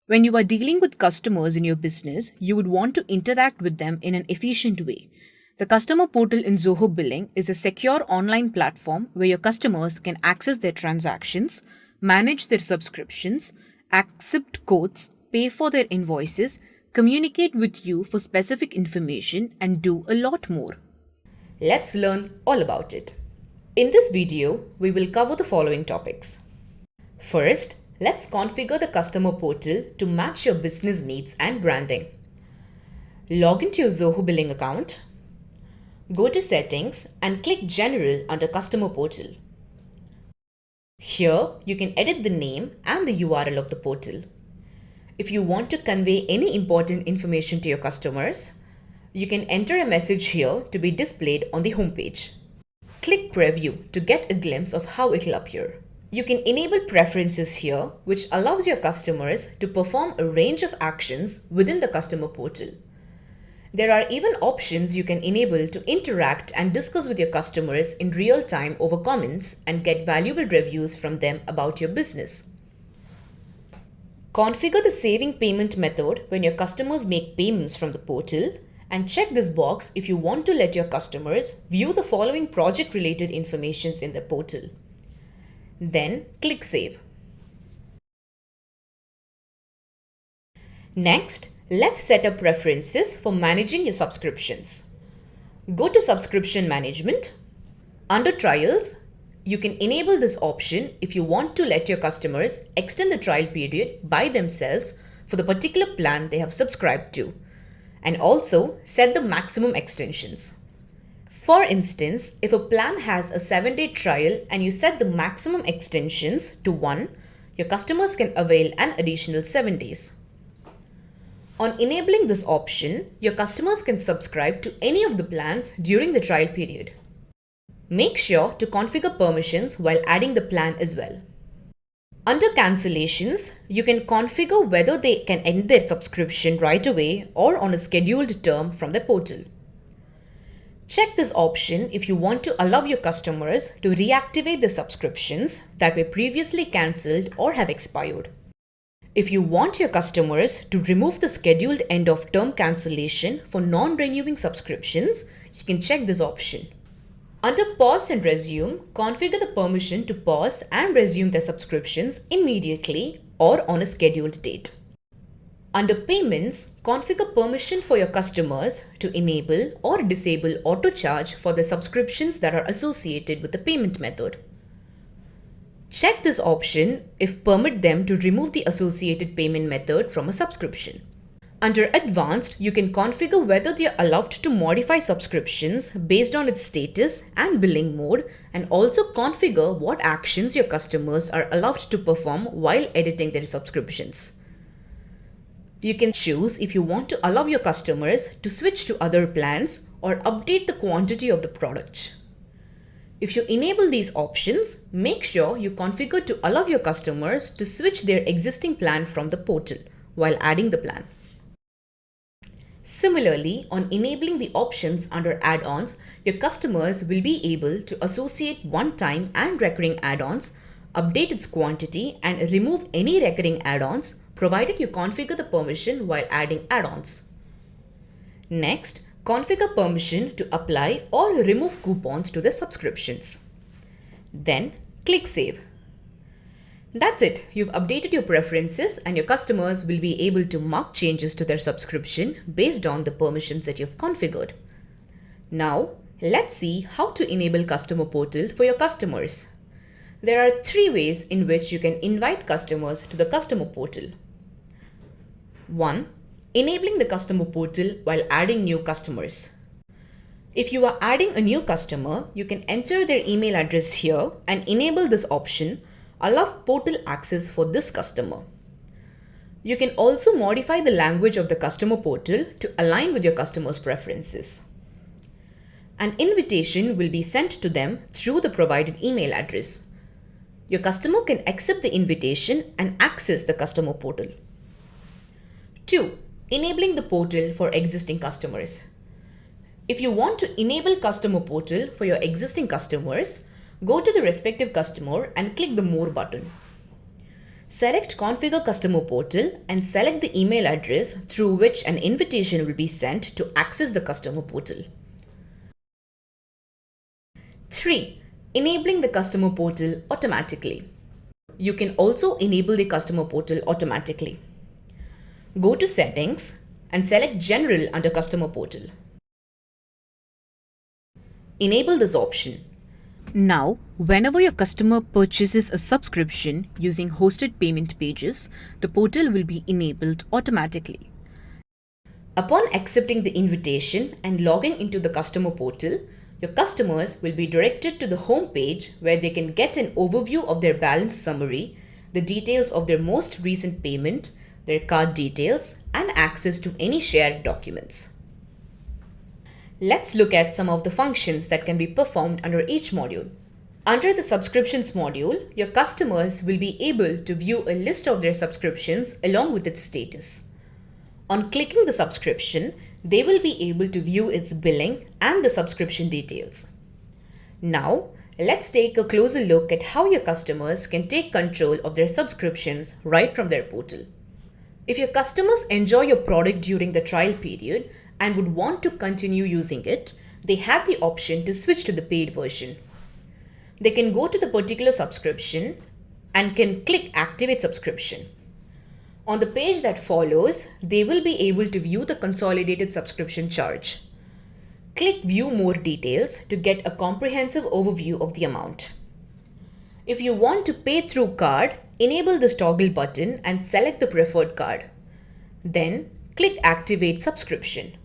When you are dealing with customers in your business, you would want to interact with them in an efficient way. The customer portal in Zoho Billing is a secure online platform where your customers can access their transactions, manage their subscriptions, accept quotes, pay for their invoices, communicate with you for specific information, and do a lot more. Let's learn all about it. In this video, we will cover the following topics. First, let's configure the customer portal to match your business needs and branding. Log into your Zoho Billing account, go to Settings and click General under Customer Portal. Here, you can edit the name and the URL of the portal. If you want to convey any important information to your customers, you can enter a message here to be displayed on the homepage. Click Preview to get a glimpse of how it will appear. You can enable preferences here, which allows your customers to perform a range of actions within the customer portal. There are even options you can enable to interact and discuss with your customers in real time over comments and get valuable reviews from them about your business. Configure the saving payment method when your customers make payments from the portal, and check this box if you want to let your customers view the following project-related informations in the portal. Then click Save. Next, let's set up preferences for managing your subscriptions. Go to Subscription Management. Under Trials, you can enable this option if you want to let your customers extend the trial period by themselves for the particular plan they have subscribed to, and also set the maximum extensions. For instance, if a plan has a 7-day trial and you set the maximum extensions to 1, your customers can avail an additional 7 days. On enabling this option, your customers can subscribe to any of the plans during the trial period. Make sure to configure permissions while adding the plan as well. Under cancellations, you can configure whether they can end their subscription right away or on a scheduled term from the portal. Check this option if you want to allow your customers to reactivate the subscriptions that were previously cancelled or have expired. If you want your customers to remove the scheduled end of term cancellation for non-renewing subscriptions, you can check this option. Under Pause and Resume, configure the permission to pause and resume their subscriptions immediately or on a scheduled date. Under Payments, configure permission for your customers to enable or disable auto charge for the subscriptions that are associated with the payment method. Check this option if permit them to remove the associated payment method from a subscription. Under Advanced, you can configure whether they are allowed to modify subscriptions based on its status and billing mode, and also configure what actions your customers are allowed to perform while editing their subscriptions. You can choose if you want to allow your customers to switch to other plans or update the quantity of the product. If you enable these options, make sure you configure to allow your customers to switch their existing plan from the portal while adding the plan. Similarly, on enabling the options under add-ons, your customers will be able to associate one-time and recurring add-ons, update its quantity, and remove any recurring add-ons provided you configure the permission while adding add-ons. Next, configure permission to apply or remove coupons to the subscriptions. Then click Save. That's it. You've updated your preferences and your customers will be able to mark changes to their subscription based on the permissions that you've configured. Now, let's see how to enable Customer Portal for your customers. There are 3 ways in which you can invite customers to the Customer Portal. 1. Enabling the Customer Portal while adding new customers. If you are adding a new customer, you can enter their email address here and enable this option, allow portal access for this customer. You can also modify the language of the customer portal to align with your customer's preferences. An invitation will be sent to them through the provided email address. Your customer can accept the invitation and access the customer portal. 2. Enabling the portal for existing customers. If you want to enable customer portal for your existing customers, go to the respective customer and click the More button. Select Configure Customer Portal and select the email address through which an invitation will be sent to access the customer portal. 3. Enabling the customer portal automatically. You can also enable the customer portal automatically. Go to Settings and select General under Customer Portal. Enable this option. Now, whenever your customer purchases a subscription using hosted payment pages, the portal will be enabled automatically. Upon accepting the invitation and logging into the customer portal, your customers will be directed to the home page where they can get an overview of their balance summary, the details of their most recent payment, their card details, and access to any shared documents. Let's look at some of the functions that can be performed under each module. Under the subscriptions module, your customers will be able to view a list of their subscriptions along with its status. On clicking the subscription, they will be able to view its billing and the subscription details. Now, let's take a closer look at how your customers can take control of their subscriptions right from their portal. If your customers enjoy your product during the trial period and would want to continue using it, they have the option to switch to the paid version. They can go to the particular subscription and can click Activate Subscription. On the page that follows, they will be able to view the consolidated subscription charge. Click View More Details to get a comprehensive overview of the amount. If you want to pay through card, enable this toggle button and select the preferred card. Then click Activate Subscription.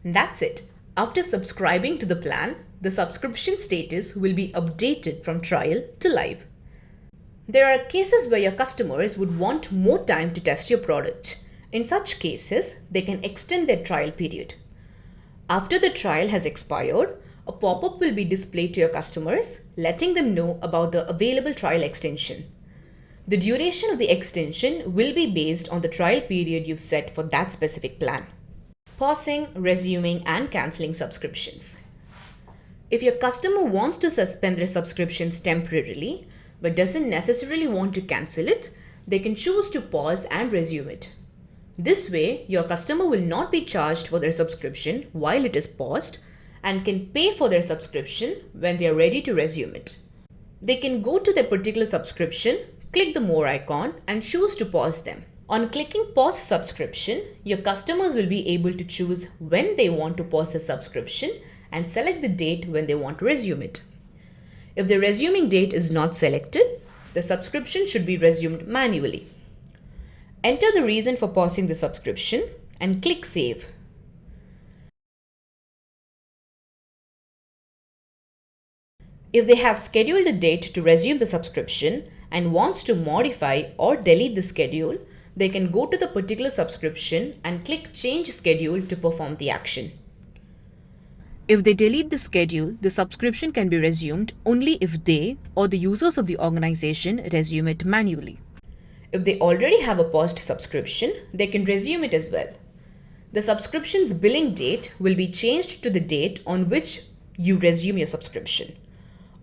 That's it. After subscribing to the plan, the subscription status will be updated from trial to live. There are cases where your customers would want more time to test your product. In such cases, they can extend their trial period. After the trial has expired, a pop-up will be displayed to your customers, letting them know about the available trial extension. The duration of the extension will be based on the trial period you've set for that specific plan. Pausing, resuming, and cancelling subscriptions. If your customer wants to suspend their subscriptions temporarily, but doesn't necessarily want to cancel it, they can choose to pause and resume it. This way, your customer will not be charged for their subscription while it is paused and can pay for their subscription when they are ready to resume it. They can go to their particular subscription, click the More icon, and choose to pause them. On clicking Pause Subscription, your customers will be able to choose when they want to pause the subscription and select the date when they want to resume it. If the resuming date is not selected, the subscription should be resumed manually. Enter the reason for pausing the subscription and click Save. If they have scheduled a date to resume the subscription and wants to modify or delete the schedule, they can go to the particular subscription and click Change Schedule to perform the action. If they delete the schedule, the subscription can be resumed only if they or the users of the organization resume it manually. If they already have a paused subscription, they can resume it as well. The subscription's billing date will be changed to the date on which you resume your subscription.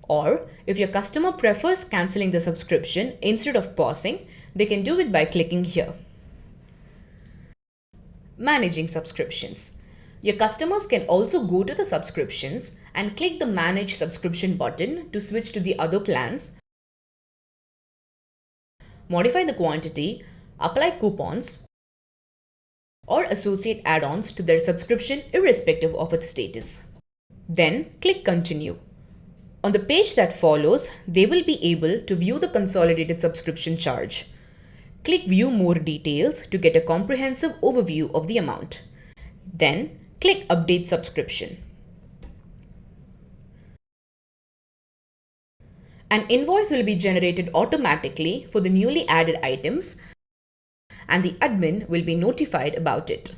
Or, if your customer prefers cancelling the subscription instead of pausing, they can do it by clicking here. Managing subscriptions. Your customers can also go to the subscriptions and click the Manage Subscription button to switch to the other plans, modify the quantity, apply coupons, or associate add-ons to their subscription irrespective of its status. Then click Continue. On the page that follows, they will be able to view the consolidated subscription charge. Click View More Details to get a comprehensive overview of the amount. Then click Update Subscription. An invoice will be generated automatically for the newly added items, and the admin will be notified about it.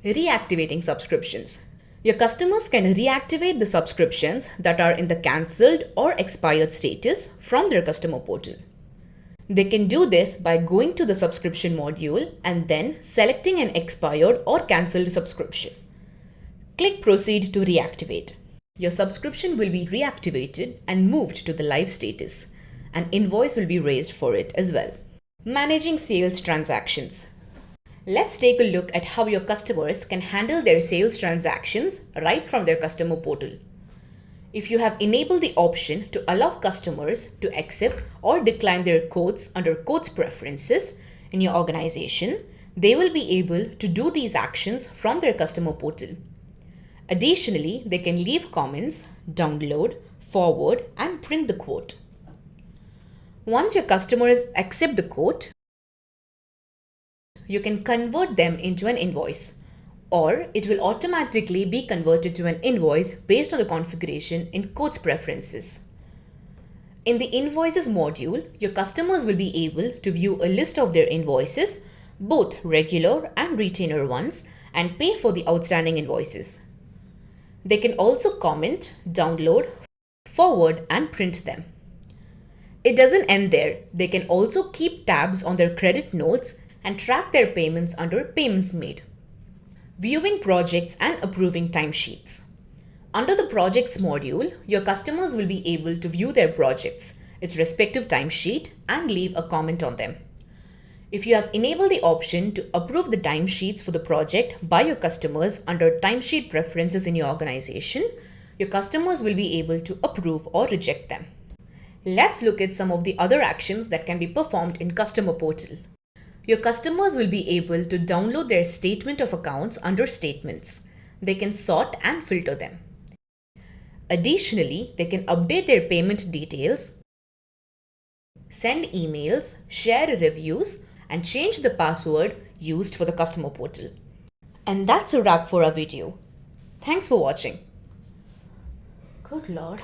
Reactivating subscriptions. Your customers can reactivate the subscriptions that are in the cancelled or expired status from their customer portal. They can do this by going to the subscription module and then selecting an expired or cancelled subscription. Click Proceed to reactivate. Your subscription will be reactivated and moved to the live status. An invoice will be raised for it as well. Managing sales transactions. Let's take a look at how your customers can handle their sales transactions right from their customer portal. If you have enabled the option to allow customers to accept or decline their quotes under quotes preferences in your organization, they will be able to do these actions from their customer portal. Additionally, they can leave comments, download, forward, and print the quote. Once your customers accept the quote, you can convert them into an invoice, or it will automatically be converted to an invoice based on the configuration in quotes preferences. In the invoices module, your customers will be able to view a list of their invoices, both regular and retainer ones, and pay for the outstanding invoices. They can also comment, download, forward, and print them. It doesn't end there. They can also keep tabs on their credit notes and track their payments under Payments Made. Viewing projects and approving timesheets. Under the Projects module, your customers will be able to view their projects, its respective timesheet, and leave a comment on them. If you have enabled the option to approve the timesheets for the project by your customers under timesheet preferences in your organization, your customers will be able to approve or reject them. Let's look at some of the other actions that can be performed in Customer Portal. Your customers will be able to download their statement of accounts under Statements. They can sort and filter them. Additionally, they can update their payment details, send emails, share reviews, and change the password used for the Customer Portal. And that's a wrap for our video. Thanks for watching. Good Lord.